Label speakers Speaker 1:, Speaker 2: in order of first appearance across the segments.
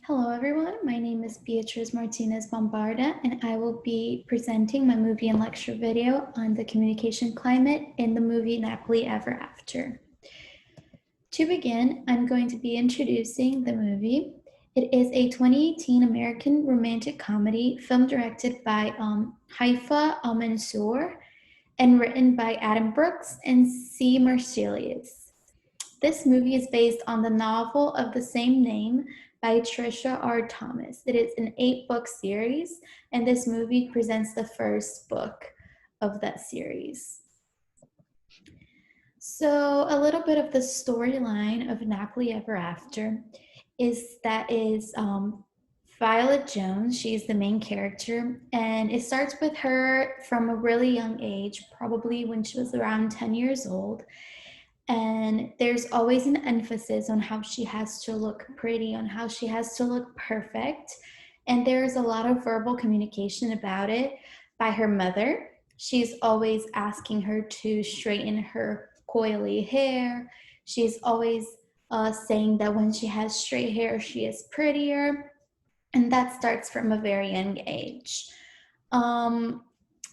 Speaker 1: Hello, everyone. My name is Beatriz Martinez Bombarda, and I will be presenting my movie and lecture video on the communication climate in the movie Nappily Ever After. To begin, I'm going to be introducing the movie. It is a 2018 American romantic comedy, film directed by Haifa Al-Mansour and written by Adam Brooks and C. Marsilius. This movie is based on the novel of the same name by Trisha R. Thomas. It is an 8-book series, and this movie presents the first book of that series. So a little bit of the storyline of Nappily Ever After is Violet Jones. She's the main character, and it starts with her from a really young age, probably when she was around 10 years old. And there's always an emphasis on how she has to look pretty, on how she has to look perfect. And there's a lot of verbal communication about it by her mother. She's always asking her to straighten her coily hair. She's always saying that when she has straight hair, she is prettier. And that starts from a very young age. Nappily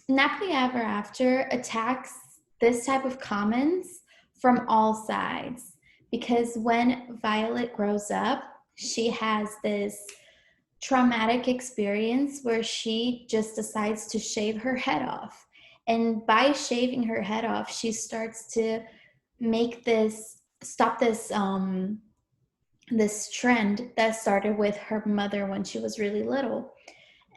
Speaker 1: Ever After attacks this type of comments from all sides, because when Violet grows up, she has this traumatic experience where she just decides to shave her head off. And by shaving her head off, she starts to stop this trend that started with her mother when she was really little.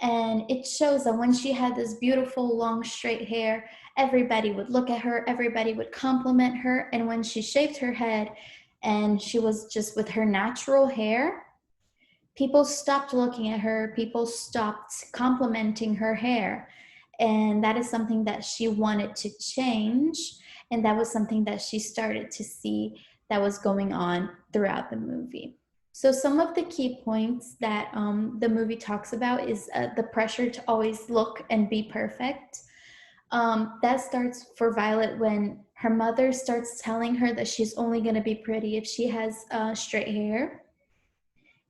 Speaker 1: And it shows that when she had this beautiful long straight hair, everybody would look at her, everybody would compliment her. And when she shaved her head and she was just with her natural hair, people stopped looking at her, people stopped complimenting her hair. And that is something that she wanted to change. And that was something that she started to see that was going on throughout the movie. So some of the key points that the movie talks about is the pressure to always look and be perfect. That starts for Violet when her mother starts telling her that she's only going to be pretty if she has straight hair.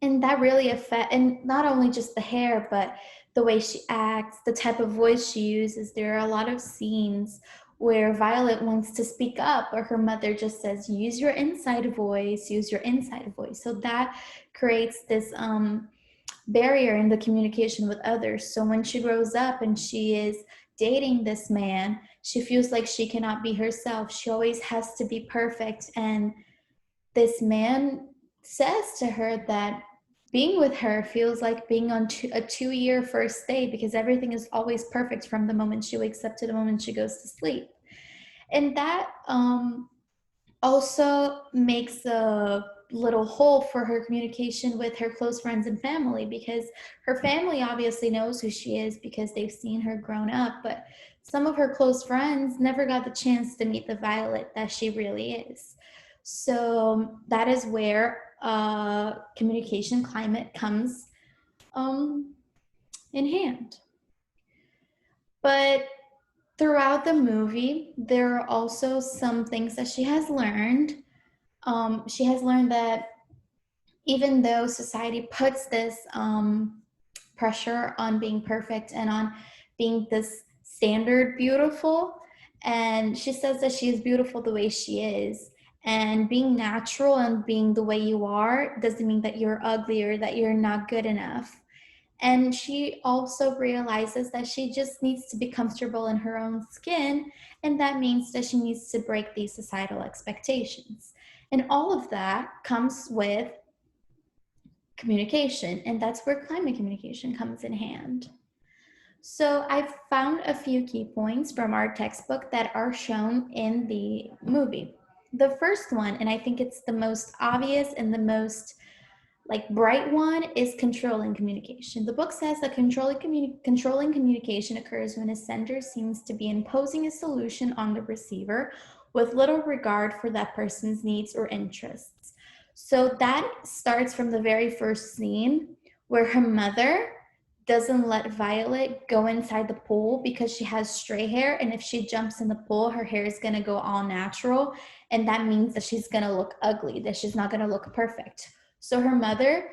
Speaker 1: And that really affects, and not only just the hair, but the way she acts, the type of voice she uses. There are a lot of scenes where Violet wants to speak up, or her mother just says, use your inside voice, use your inside voice. So that creates this barrier in the communication with others. So when she grows up and she is dating this man, she feels like she cannot be herself. She always has to be perfect. And this man says to her that being with her feels like being on a 2-year first date, because everything is always perfect from the moment she wakes up to the moment she goes to sleep. And that also makes a little hole for her communication with her close friends and family, because her family obviously knows who she is because they've seen her grown up, but some of her close friends never got the chance to meet the Violet that she really is. So that is where communication climate comes in hand. But throughout the movie, there are also some things that she has learned. She has learned that even though society puts this pressure on being perfect and on being this standard beautiful, and she says that she is beautiful the way she is, and being natural and being the way you are doesn't mean that you're ugly or that you're not good enough. And she also realizes that she just needs to be comfortable in her own skin, and that means that she needs to break these societal expectations. And all of that comes with communication, and that's where climate communication comes in hand. So I found a few key points from our textbook that are shown in the movie. The first one, and I think it's the most obvious and the most bright one, is controlling communication. The book says that controlling communication occurs when a sender seems to be imposing a solution on the receiver with little regard for that person's needs or interests. So that starts from the very first scene where her mother doesn't let Violet go inside the pool because she has straight hair, and if she jumps in the pool, her hair is going to go all natural, and that means that she's going to look ugly, that she's not going to look perfect. So her mother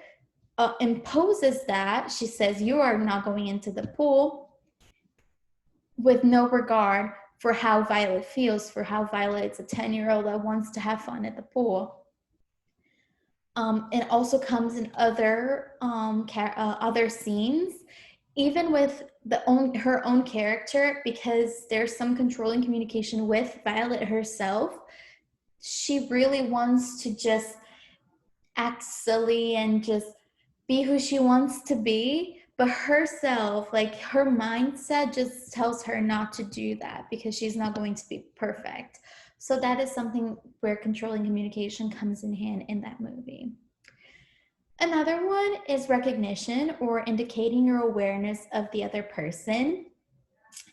Speaker 1: imposes that. She says, you are not going into the pool, with no regard for how Violet feels, for how Violet's a 10-year-old that wants to have fun at the pool. It also comes in other scenes, even with her own character, because there's some controlling communication with Violet herself. She really wants to just act silly and just be who she wants to be, but herself, like her mindset just tells her not to do that because she's not going to be perfect. So that is something where controlling communication comes in hand in that movie. Another one is recognition, or indicating your awareness of the other person.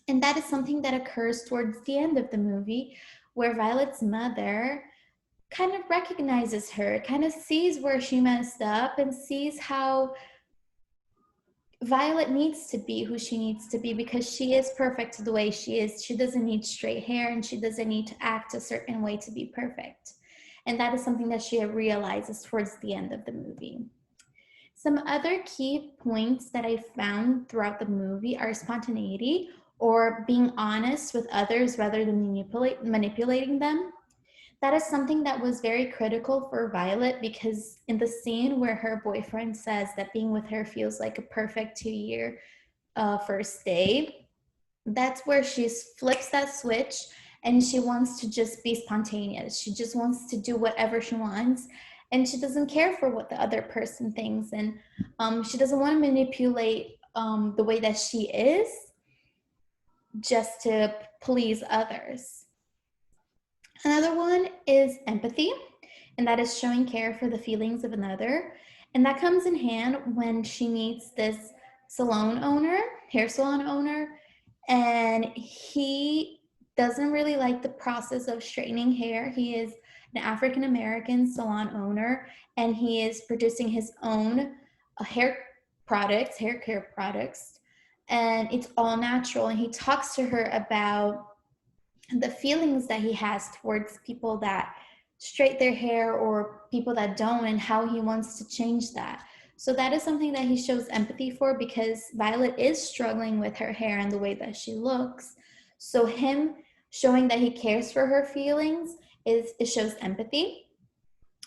Speaker 1: And that is something that occurs towards the end of the movie, where Violet's mother kind of recognizes her, kind of sees where she messed up and sees how Violet needs to be who she needs to be, because she is perfect the way she is. She doesn't need straight hair, and she doesn't need to act a certain way to be perfect. And that is something that she realizes towards the end of the movie. Some other key points that I found throughout the movie are spontaneity, or being honest with others rather than manipulating them. That is something that was very critical for Violet, because in the scene where her boyfriend says that being with her feels like a perfect 2-year first day, that's where she flips that switch and she wants to just be spontaneous. She just wants to do whatever she wants, and she doesn't care for what the other person thinks, and she doesn't want to manipulate the way that she is just to please others. Another one is empathy, and that is showing care for the feelings of another. And that comes in hand when she meets this hair salon owner, and he doesn't really like the process of straightening hair. He is an African American salon owner, and he is producing his own hair care products, and it's all natural. And he talks to her about the feelings that he has towards people that straight their hair or people that don't, and how he wants to change that. So that is something that he shows empathy for, because Violet is struggling with her hair and the way that she looks. So him showing that he cares for her feelings it shows empathy.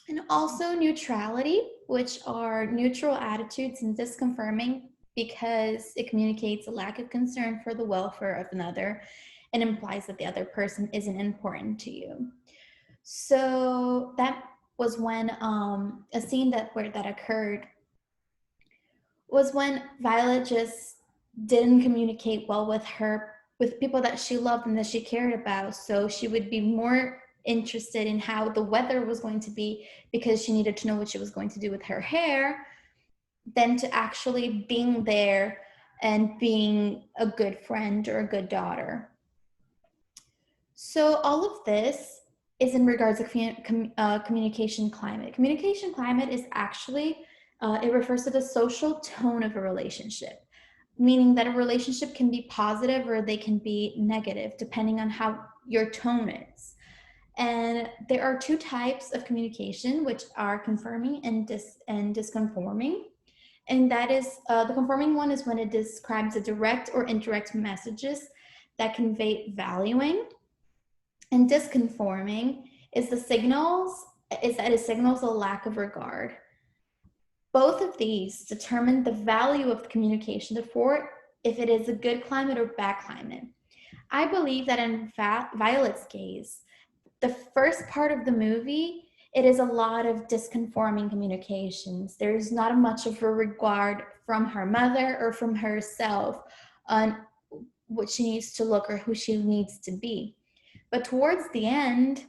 Speaker 1: And also neutrality, which are neutral attitudes and disconfirming, because it communicates a lack of concern for the welfare of another and implies that the other person isn't important to you. So that was when a scene that occurred was when Violet just didn't communicate well with people that she loved and that she cared about. So she would be more interested in how the weather was going to be, because she needed to know what she was going to do with her hair, than to actually being there and being a good friend or a good daughter. So all of this is in regards to communication climate. Communication climate is actually, it refers to the social tone of a relationship, meaning that a relationship can be positive or they can be negative, depending on how your tone is. And there are two types of communication, which are confirming and disconforming. And that is, the conforming one is when it describes a direct or indirect messages that convey valuing. And disconforming is that it signals a lack of regard. Both of these determine the value of the communication, therefore if it is a good climate or bad climate. I believe that in Violet's case, the first part of the movie, it is a lot of disconforming communications. There's not much of a regard from her mother or from herself on what she needs to look or who she needs to be. But towards the end,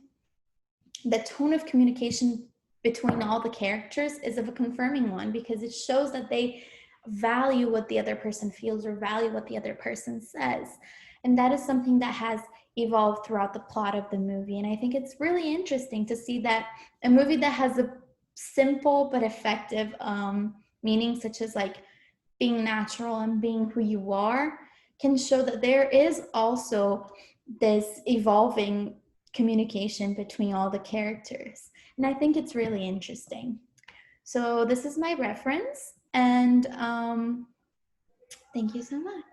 Speaker 1: the tone of communication between all the characters is of a confirming one, because it shows that they value what the other person feels or value what the other person says. And that is something that has evolved throughout the plot of the movie. And I think it's really interesting to see that a movie that has a simple but effective meaning, such as like being natural and being who you are, can show that there is also this evolving communication between all the characters. And I think it's really interesting. So this is my reference, and thank you so much.